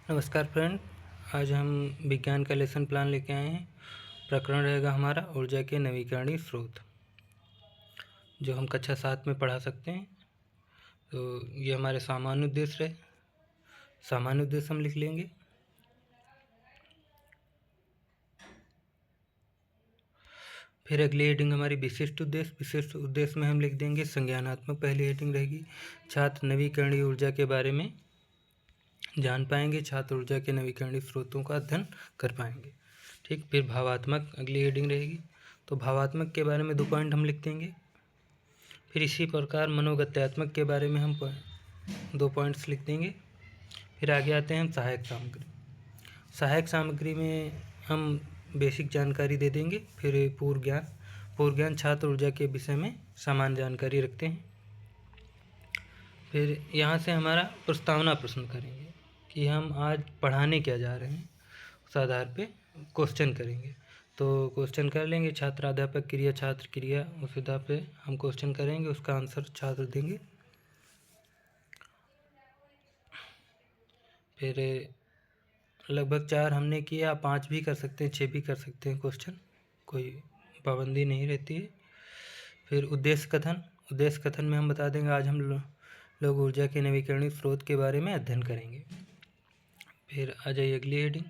नमस्कार फ्रेंड, आज हम विज्ञान का लेसन प्लान लेके आए हैं। प्रकरण रहेगा हमारा ऊर्जा के नवीकरणीय स्रोत, जो हम कक्षा 7 में पढ़ा सकते हैं। तो ये हमारे सामान्य उद्देश्य रहे। सामान्य उद्देश्य हम लिख लेंगे। फिर अगली हेडिंग हमारी विशिष्ट उद्देश्य। विशिष्ट उद्देश्य में हम लिख देंगे संज्ञानात्मक। पहली हेडिंग रहेगी छात्र नवीकरणीय ऊर्जा के बारे में जान पाएंगे, छात्र ऊर्जा के नवीकरणीय स्रोतों का अध्ययन कर पाएंगे। ठीक। फिर भावात्मक अगली हेडिंग रहेगी। तो भावात्मक के बारे में 2 पॉइंट हम लिख देंगे। फिर इसी प्रकार मनोगत्यात्मक के बारे में हम 2 पॉइंट्स लिख देंगे। फिर आगे आते हैं हम सहायक सामग्री। सहायक सामग्री में हम बेसिक जानकारी दे देंगे। फिर पूर्व ज्ञान छात्र ऊर्जा के विषय में सामान्य जानकारी रखते हैं। फिर यहाँ से हमारा प्रस्तावना प्रश्न करेंगे कि हम आज पढ़ाने क्या जा रहे हैं, उस आधार पे क्वेश्चन करेंगे। तो क्वेश्चन कर लेंगे छात्र अध्यापक क्रिया छात्र क्रिया, उस आधार पे हम क्वेश्चन करेंगे, उसका आंसर छात्र देंगे। फिर लगभग 4 हमने किया, 5 भी कर सकते हैं, 6 भी कर सकते हैं क्वेश्चन, कोई पाबंदी नहीं रहती है। फिर उद्देश्य कथन। उद्देश्य कथन में हम बता देंगे आज हम लोग ऊर्जा के नवीकरणीय स्रोत के बारे में अध्ययन करेंगे। फिर आ जाइए अगली हेडिंग।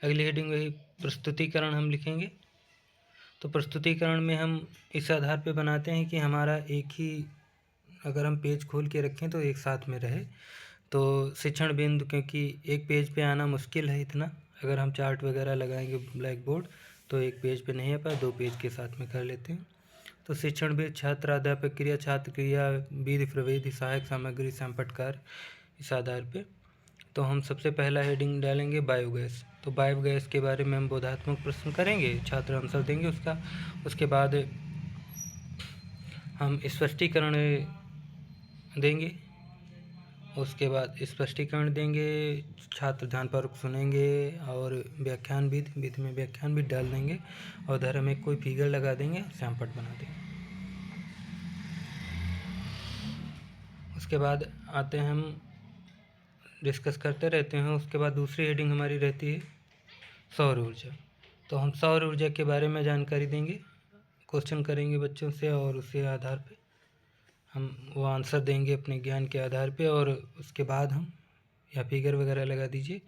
अगली हेडिंग वही प्रस्तुतिकरण हम लिखेंगे। तो प्रस्तुतिकरण में हम इस आधार पे बनाते हैं कि हमारा एक ही, अगर हम पेज खोल के रखें तो एक साथ में रहे। तो शिक्षण बिंदु, क्योंकि एक पेज पे आना मुश्किल है इतना, अगर हम चार्ट वगैरह लगाएंगे ब्लैक बोर्ड तो एक पेज पे नहीं आ पाए, 2 पेज के साथ में कर लेते हैं। तो शिक्षण बिंदु छात्र अध्यापक क्रिया छात्र क्रिया विधि प्रविधि सहायक सामग्री संपटकार, इस आधार पे। तो हम सबसे पहला हेडिंग डालेंगे बायोगैस। तो बायोगैस के बारे में हम बोधात्मक प्रश्न करेंगे, छात्र आंसर देंगे उसका। उसके बाद हम स्पष्टीकरण देंगे। उसके बाद स्पष्टीकरण देंगे, छात्र ध्यानपूर्वक सुनेंगे और व्याख्यान विधि में व्याख्यान भी डाल देंगे और उधर हम एक कोई फिगर लगा देंगे, सैंपट बना देंगे। उसके बाद आते हैं हम डिस्कस करते रहते हैं। उसके बाद दूसरी हेडिंग हमारी रहती है सौर ऊर्जा। तो हम सौर ऊर्जा के बारे में जानकारी देंगे, क्वेश्चन करेंगे बच्चों से और उसी आधार पे हम वो आंसर देंगे अपने ज्ञान के आधार पे। और उसके बाद हम या फिगर वगैरह लगा दीजिए,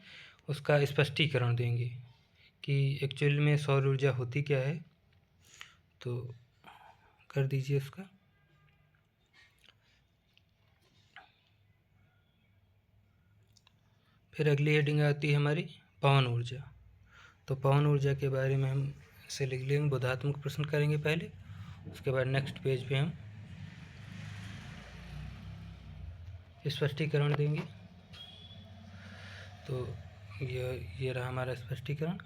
उसका स्पष्टीकरण देंगे कि एक्चुअल में सौर ऊर्जा होती क्या है। तो कर दीजिए उसका। फिर अगली हेडिंग आती है हमारी पवन ऊर्जा। तो पवन ऊर्जा के बारे में हम इसे लिख लेंगे, बोधात्मक प्रश्न करेंगे पहले। उसके बाद नेक्स्ट पेज पे हम स्पष्टीकरण देंगे। तो ये रहा हमारा स्पष्टीकरण,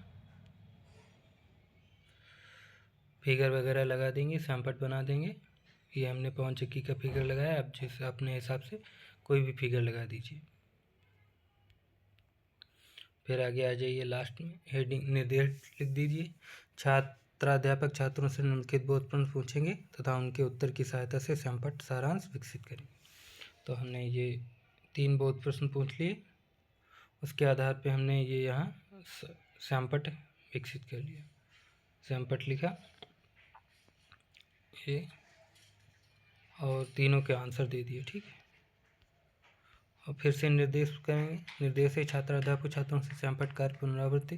फिगर वगैरह लगा देंगे, सैंपट बना देंगे। ये हमने पवन चक्की का फिगर लगाया, आप जिस अपने हिसाब से कोई भी फिगर लगा दीजिए। फिर आगे आ जाइए लास्ट में हेडिंग निर्देश लिख दीजिए। छात्राध्यापक छात्रों से निम्नलिखित बोध प्रश्न पूछेंगे तथा उनके उत्तर की सहायता से सैंपट सारांश विकसित करेंगे। तो हमने ये 3 बोध प्रश्न पूछ लिए, उसके आधार पे हमने ये यहाँ सैंपट विकसित कर लिया, सैंपट लिखा ये और तीनों के आंसर दे दिए। ठीक है। और फिर से निर्देश करेंगे। निर्देश है छात्र अध्यापक छात्रों से सैंपट कार्य पुनरावृत्ति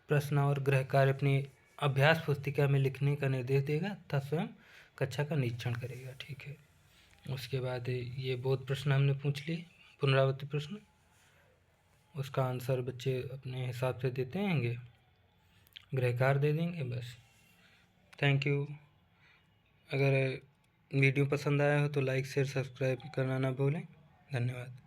प्रश्न और गृह कार्य अपनी अभ्यास पुस्तिका में लिखने का निर्देश देगा तथा स्वयं कक्षा का निरीक्षण करेगा। ठीक है। उसके बाद ये बोध प्रश्न हमने पूछ लिए, पुनरावृत्ति प्रश्न, उसका आंसर बच्चे अपने हिसाब से देते रहेंगे, गृह कार्य दे देंगे, बस। Thank you. अगर वीडियो पसंद आया हो तो लाइक शेयर सब्सक्राइब करना ना भूलें। धन्यवाद।